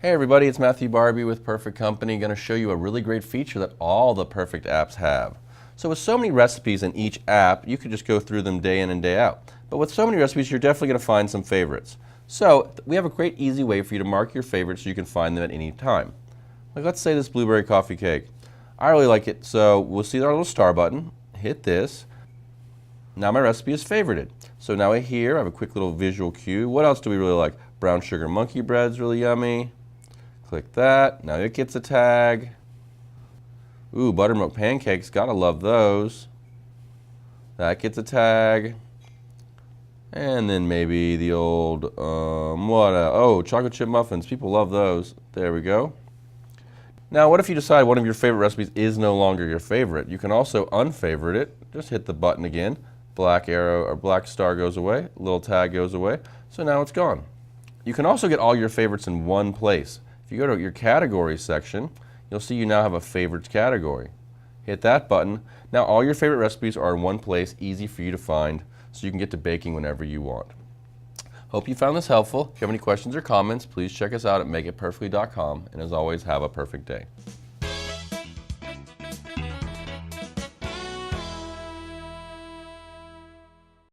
Hey everybody, it's Matthew Barbie with Perfect Company. Going to show you a really great feature that all the Perfect apps have. So with so many recipes in each app, you could just go through them day in and day out. But with so many recipes, you're definitely going to find some favorites. So we have a great easy way for you to mark your favorites so you can find them at any time. Like let's say this blueberry coffee cake. I really like it, so we'll see our little star button, hit this. Now my recipe is favorited. So now here I have a quick little visual cue. What else do we really like? Brown sugar monkey bread's really yummy. Click that. Now it gets a tag. Ooh, buttermilk pancakes. Gotta love those. That gets a tag. And then maybe the old, oh, chocolate chip muffins. People love those. There we go. Now, what if you decide one of your favorite recipes is no longer your favorite? You can also unfavorite it. Just hit the button again. Black arrow or black star goes away. Little tag goes away. So now it's gone. You can also get all your favorites in one place. If you go to your categories section, you'll see you now have a favorites category. Hit that button. Now all your favorite recipes are in one place, easy for you to find, so you can get to baking whenever you want. Hope you found this helpful. If you have any questions or comments, please check us out at makeitperfectly.com, and as always, have a perfect day.